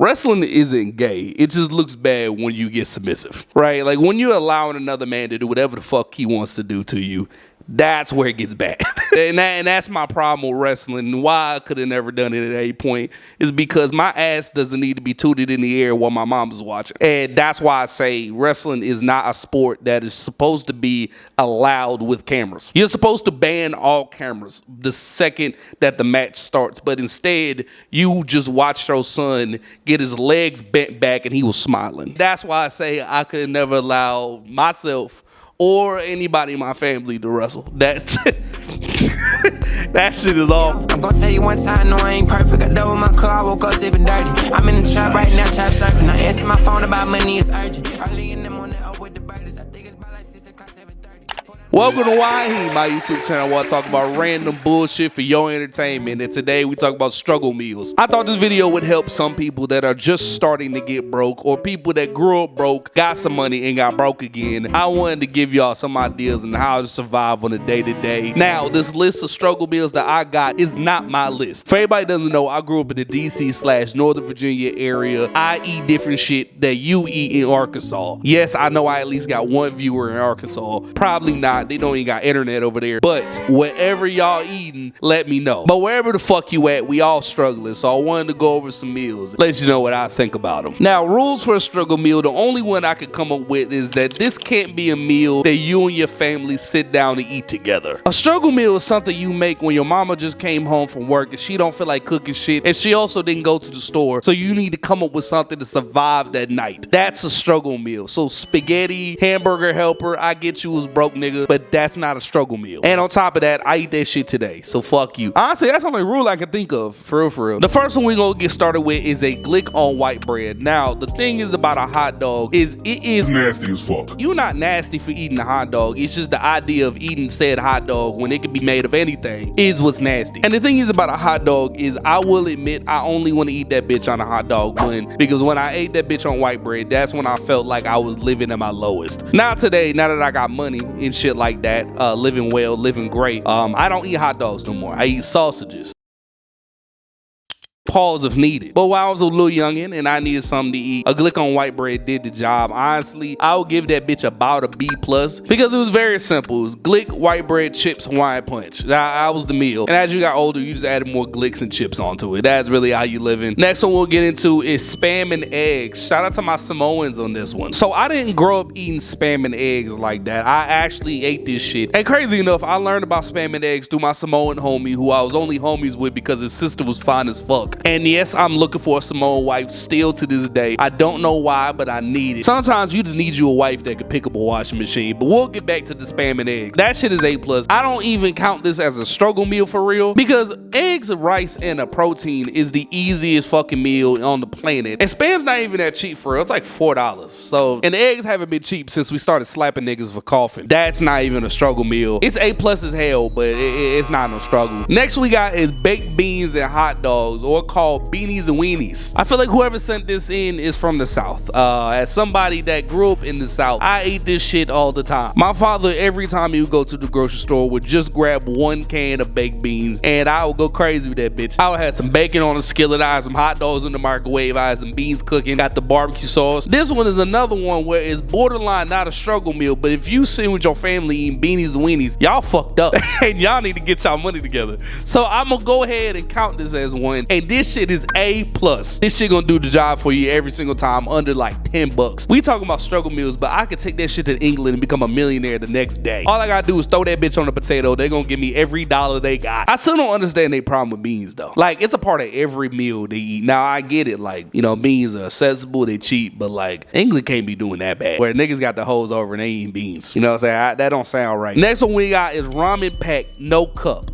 Wrestling isn't gay. It just looks bad when you get submissive, right? Like when you're allowing another man to do whatever the fuck he wants to do to you, that's where it gets bad. and that's my problem with wrestling. And why I could have never done it at any point is because my ass doesn't need to be tooted in the air while my mom's watching. And that's why I say wrestling is not a sport that is supposed to be allowed with cameras. You're supposed to ban all cameras the second that the match starts. But instead, you just watched your son get his legs bent back and he was smiling. That's why I say I could never allow myself or anybody in my family to wrestle. That shit is awful. I'm gonna tell you one time, no, I ain't perfect. I dove my car, I woke up sipping dirty. I'm in the trap right now, trap surfing. I answer my phone about money, it's urgent. Early in the morning, up with the birdies. I think it's about like 6 o'clock, 7:30. Welcome to Juswhyheem, my YouTube channel where I talk about random bullshit for your entertainment. And today we talk about struggle meals. I thought this video would help some people that are just starting to get broke, or people that grew up broke, got some money, and got broke again. I wanted to give y'all some ideas on how to survive on a day-to-day. Now, this list of struggle meals that I got is not my list. For everybody that doesn't know, I grew up in the DC/Northern Virginia area. I eat different shit that you eat in Arkansas. Yes, I know I at least got one viewer in Arkansas. Probably not. They don't even got internet over there. But wherever y'all eating, let me know. But wherever the fuck you at, we all struggling. So I wanted to go over some meals, let you know what I think about them. Now, rules for a struggle meal, the only one I could come up with is that this can't be a meal that you and your family sit down and eat together. A struggle meal is something you make when your mama just came home from work and she don't feel like cooking shit, and she also didn't go to the store. So you need to come up with something to survive that night. That's a struggle meal. So spaghetti, hamburger helper, I get you was broke, nigga, but that's not a struggle meal. And on top of that, I eat that shit today, so fuck you. Honestly, that's the only rule I can think of, for real. The first one we gonna get started with is a glick on white bread. Now, the thing is about a hot dog is it is nasty as fuck. You're not nasty for eating a hot dog. It's just the idea of eating said hot dog when it can be made of anything is what's nasty. And the thing is about a hot dog is I will admit I only want to eat that bitch on a hot dog bun, because when I ate that bitch on white bread, that's when I felt like I was living at my lowest. Now today, now that I got money and shit like that, living well, living great, I don't eat hot dogs no more. I eat sausages. Pause if needed. But while I was a little youngin' and I needed something to eat, a glick on white bread did the job. Honestly, I would give that bitch about a B+, because it was very simple. It was glick, white bread, chips, Hawaiian punch. That was the meal. And as you got older, you just added more glicks and chips onto it. That's really how you living. Next one we'll get into is Spam and eggs. Shout out to my Samoans on this one. So I didn't grow up eating Spam and eggs like that. I actually ate this shit. And crazy enough, I learned about Spam and eggs through my Samoan homie, who I was only homies with because his sister was fine as fuck. And yes, I'm looking for a Samoan wife still to this day. I don't know why, but I need it. Sometimes you just need you a wife that can pick up a washing machine. But we'll get back to the Spam and eggs. That shit is A+. I don't even count this as a struggle meal for real, because eggs, rice, and a protein is the easiest fucking meal on the planet. And Spam's not even that cheap for real. It's like $4. So, and the eggs haven't been cheap since we started slapping niggas for coughing. That's not even a struggle meal. It's A+ as hell, but it's not no struggle. Next we got is baked beans and hot dogs, or called beanies and weenies. I feel like whoever sent this in is from the South. As somebody that grew up in the South, I ate this shit all the time. My father, every time he would go to the grocery store, would just grab one can of baked beans, and I would go crazy with that bitch. I would have some bacon on a skillet, I had some hot dogs in the microwave, I had some beans cooking, got the barbecue sauce. This one is another one where it's borderline not a struggle meal, but if you sit with your family eating beanies and weenies, y'all fucked up. And y'all need to get y'all money together. So I'm gonna go ahead and count this as one, and this shit is A+. This shit gonna do the job for you every single time under like 10 bucks. We talking about struggle meals, but I could take that shit to England and become a millionaire the next day. All I gotta do is throw that bitch on a potato. They gonna give me every dollar they got. I still don't understand their problem with beans though. Like, it's a part of every meal they eat. Now I get it, like, you know, beans are accessible, they cheap, but like, England can't be doing that bad, where niggas got the hose over and they eating beans. You know what I'm saying? That don't sound right. Next one we got is ramen pack, no cup.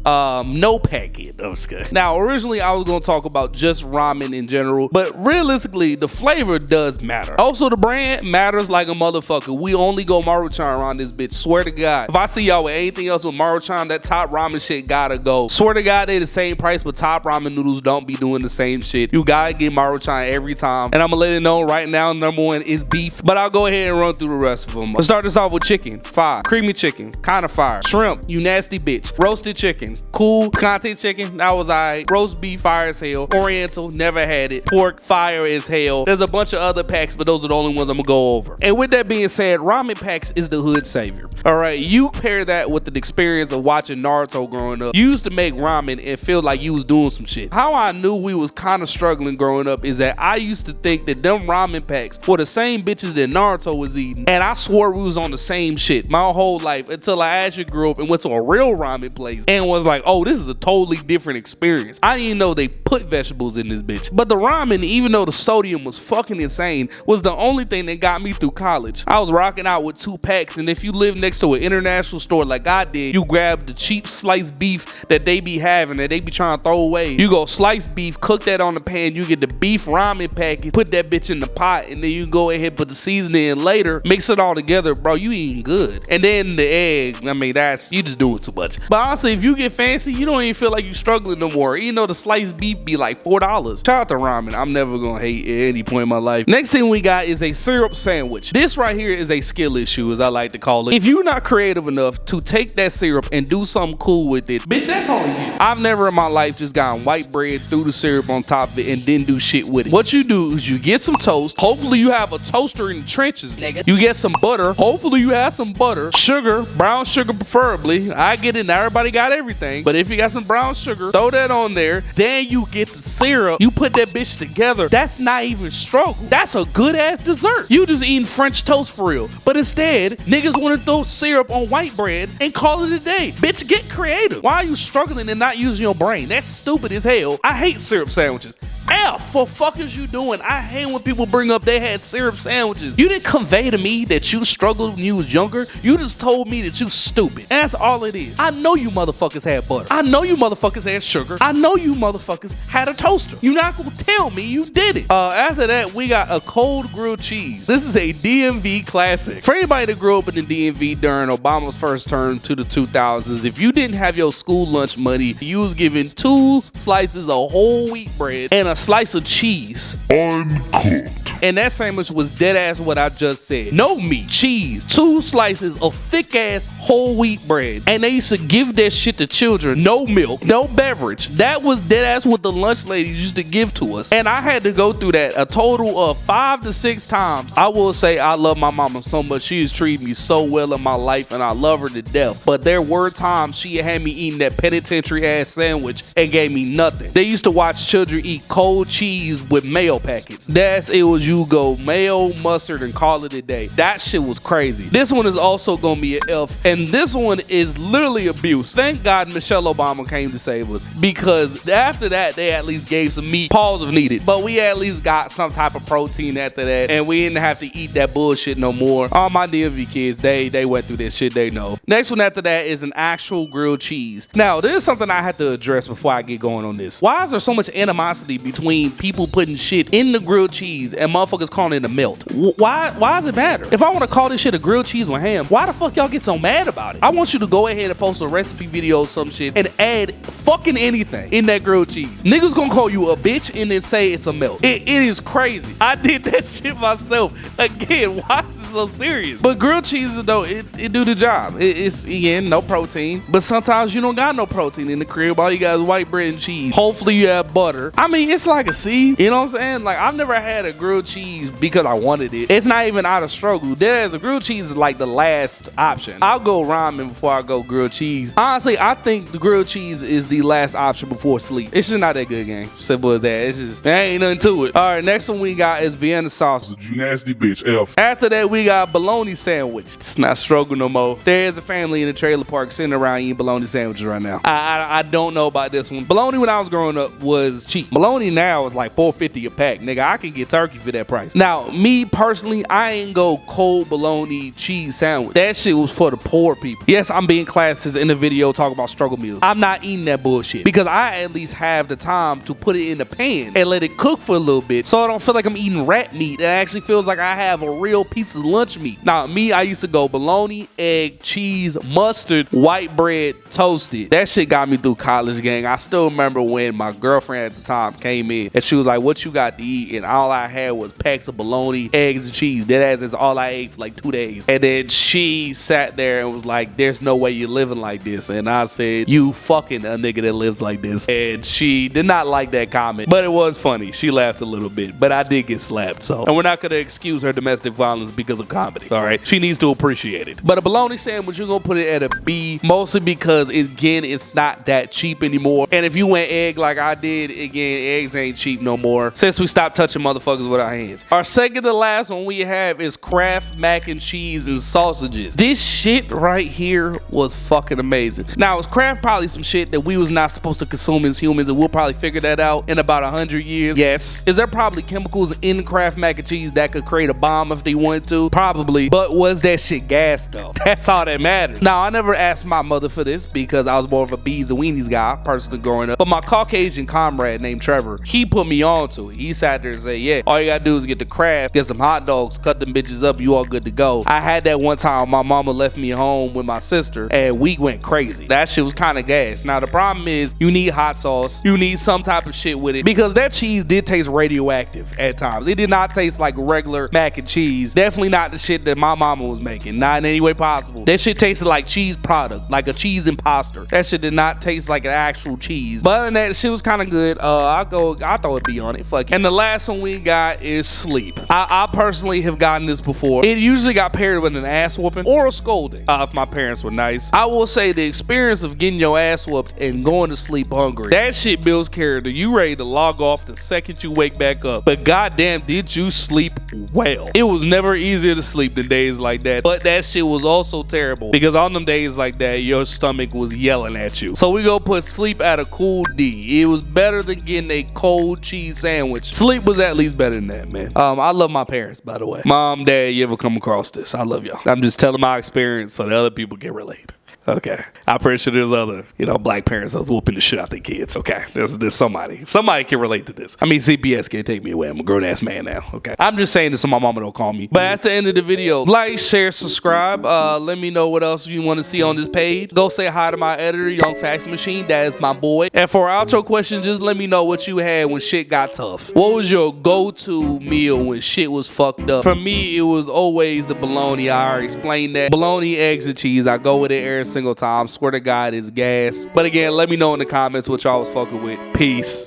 No packet. I'm just kidding. Now, originally I was gonna talk about just ramen in general, but realistically the flavor does matter. Also, the brand matters like a motherfucker. We only go Maruchan around this bitch, swear to God. If I see y'all with anything else with Maruchan, that top ramen shit gotta go. Swear to God, they the same price, but top ramen noodles don't be doing the same shit. You gotta get Maruchan every time. And I'm gonna let it know right now, number one is beef, but I'll go ahead and run through the rest of them. Let's start this off with chicken. Fire. Creamy chicken, kind of fire. Shrimp, you nasty bitch. Roasted chicken, cool. Picante chicken, that was alright. Roast beef, fire as hell. Imperial, Oriental, never had it. Pork, fire as hell. There's a bunch of other packs, but those are the only ones I'm gonna go over. And with that being said, ramen packs is the hood savior. All right, you pair that with the experience of watching Naruto growing up. You used to make ramen and feel like you was doing some shit. How I knew we was kind of struggling growing up is that I used to think that them ramen packs were the same bitches that Naruto was eating, and I swore we was on the same shit my whole life until I actually grew up and went to a real ramen place and was like, oh, this is a totally different experience. I didn't even know they put vegetables in this bitch. But the ramen, even though the sodium was fucking insane, was the only thing that got me through college. I was rocking out with 2 packs, and if you live next to an international store like I did, you grab the cheap sliced beef that they be having, that they be trying to throw away. You go slice beef, cook that on the pan, you get the beef ramen package, put that bitch in the pot, and then you go ahead and put the seasoning in later, mix it all together, bro, you eating good. And then the egg, I mean, that's, you just doing too much. But honestly, if you get fancy, you don't even feel like you struggling no more. You know, the sliced beef be like $4. Shout out to ramen. I'm never gonna hate at any point in my life. Next thing we got is a syrup sandwich. This right here is a skill issue, as I like to call it. If you're not creative enough to take that syrup and do something cool with it, bitch, that's on you. I've never in my life just gotten white bread, threw the syrup on top of it, and didn't do shit with it. What you do is you get some toast. Hopefully you have a toaster in the trenches, nigga. You get some butter. Hopefully you have some butter. Sugar, brown sugar preferably. I get it, not everybody got everything, but if you got some brown sugar, throw that on there. Then you get the syrup. You put that bitch together. That's not even struggle. That's a good ass dessert. You just eating French toast for real. But instead, niggas want to throw syrup on white bread and call it a day. Bitch, get creative. Why are you struggling and not using your brain? That's stupid as hell. I hate syrup sandwiches. F for fuck is you doing? I hate when people bring up they had syrup sandwiches. You didn't convey to me that you struggled when you was younger. You just told me that you stupid. And that's all it is. I know you motherfuckers had butter. I know you motherfuckers had sugar. I know you motherfuckers had a toaster. You're not gonna tell me you did it. After that, we got a cold grilled cheese. This is a DMV classic. For anybody that grew up in the DMV during Obama's first term to the 2000s, if you didn't have your school lunch money, you was given 2 slices of whole wheat bread and a slice of cheese. Uncooked. And that sandwich was dead ass what I just said. No meat, cheese, 2 slices of thick ass whole wheat bread. And they used to give that shit to children. No milk, no beverage. That was dead ass what the lunch ladies used to give to us. And I had to go through that a total of 5 to 6 times. I will say I love my mama so much. She has treated me so well in my life and I love her to death. But there were times she had me eating that penitentiary ass sandwich and gave me nothing. They used to watch children eat cold cheese with mayo packets. It was you go mayo, mustard, and call it a day. That shit was crazy. This one is also gonna be an F, and this one is literally abuse. Thank God Michelle Obama came to save us, because after that they at least gave some meat. Pause if needed, but we at least got some type of protein after that, and we didn't have to eat that bullshit no more. All my DMV kids, they went through this shit, they know. Next one after that is an actual grilled cheese. Now this is something I had to address before I get going on this. Why is there so much animosity between people putting shit in the grilled cheese and motherfuckers calling it a melt? Why does it matter? If I want to call this shit a grilled cheese with ham, why the fuck y'all get so mad about it? I want you to go ahead and post a recipe video or some shit and add fucking anything in that grilled cheese. Niggas gonna call you a bitch and then say it's a melt. It is crazy. I did that shit myself. Again, why is it so serious? But grilled cheeses though, it do the job. It's again no protein, but sometimes you don't got no protein in the crib. All you got is white bread and cheese. Hopefully you have butter. I mean, it's like a C. You know what I'm saying? Like, I've never had a grilled cheese because I wanted it. It's not even out of struggle. There's a grilled cheese is like the last option. I'll go ramen before I go grilled cheese. Honestly, I think the grilled cheese is the last option before sleep. It's just not that good, gang. Simple as that. It's just, there ain't nothing to it. All right, next one we got is Vienna sausage. You nasty bitch, F. After that, we got bologna sandwich. It's not struggle no more. There is a family in the trailer park sitting around eating bologna sandwiches right now. I don't know about this one. Bologna when I was growing up was cheap. Bologna now is like $4.50 a pack. Nigga, I can get turkey for that price. Now, me personally, I ain't go cold bologna cheese sandwich. That shit was for the poor people. Yes, I'm being classist in the video talking about struggle meals. I'm not eating that bullshit because I at least have the time to put it in the pan and let it cook for a little bit so I don't feel like I'm eating rat meat. It actually feels like I have a real piece of lunch meat. Now, me, I used to go bologna, egg, cheese, mustard, white bread, toasted. That shit got me through college, gang. I still remember when my girlfriend at the time came in and she was like, what you got to eat? And all I had was was packs of bologna, eggs, and cheese. That ass is all I ate for like 2 days. And then she sat there and was like, there's no way you're living like this. And I said, you fucking a nigga that lives like this. And she did not like that comment, but it was funny. She laughed a little bit, but I did get slapped. So, and we're not gonna excuse her domestic violence because of comedy. All right, she needs to appreciate it. But a bologna sandwich, you're gonna put it at a B, mostly because again, it's not that cheap anymore. And if you went egg like I did, again, eggs ain't cheap no more since we stopped touching motherfuckers with our hands. Our second to last one we have is Kraft mac and cheese and sausages. This shit right here was fucking amazing. Now, is Kraft probably some shit that we was not supposed to consume as humans, and we'll probably figure that out in about 100 years? Yes. Is there probably chemicals in Kraft mac and cheese that could create a bomb if they wanted to? Probably. But was that shit gas though? That's all that matters. Now, I never asked my mother for this because I was more of a bees and weenies guy personally growing up, but my Caucasian comrade named Trevor, he put me on to it. He sat there and said, yeah, all you gotta do is get the Kraft, get some hot dogs, cut them bitches up, you all good to go. I had that one time my mama left me home with my sister and we went crazy. That shit was kind of gas. Now the problem is you need hot sauce, you need some type of shit with it, because that cheese did taste radioactive at times. It did not taste like regular mac and cheese. Definitely not the shit that my mama was making, not in any way possible. That shit tasted like cheese product, like a cheese imposter. That shit did not taste like an actual cheese. But other than that, shit was kind of good. I throw a B on it. Fuck it. And the last one we got is sleep. I personally have gotten this before. It usually got paired with an ass whooping or a scolding if my parents were nice. I will say the experience of getting your ass whooped and going to sleep hungry, that shit builds character. You ready to log off the second you wake back up. But goddamn, did you sleep well? It was never easier to sleep than days like that. But that shit was also terrible because on them days like that, your stomach was yelling at you. So we go put sleep at a cool D. It was better than getting a cold cheese sandwich. Sleep was at least better than that, man. I love my parents, by the way. Mom, dad, you ever come across this? I love y'all. I'm just telling my experience so that other people can relate. Okay. I'm pretty sure there's other, black parents that's whooping the shit out their kids. Okay. There's somebody. Somebody can relate to this. I mean, CPS can't take me away. I'm a grown ass man now. Okay. I'm just saying this so my mama don't call me. But that's the end of the video. Like, share, subscribe. Let me know what else you want to see on this page. Go say hi to my editor, Yungfaxmachine. That is my boy. And for our outro question, just let me know what you had when shit got tough. What was your go-to meal when shit was fucked up? For me, it was always the bologna. I already explained that. Bologna, eggs, and cheese. I go with it every single time. Swear to God, it's gas. But again, let me know in the comments what y'all was fucking with. Peace.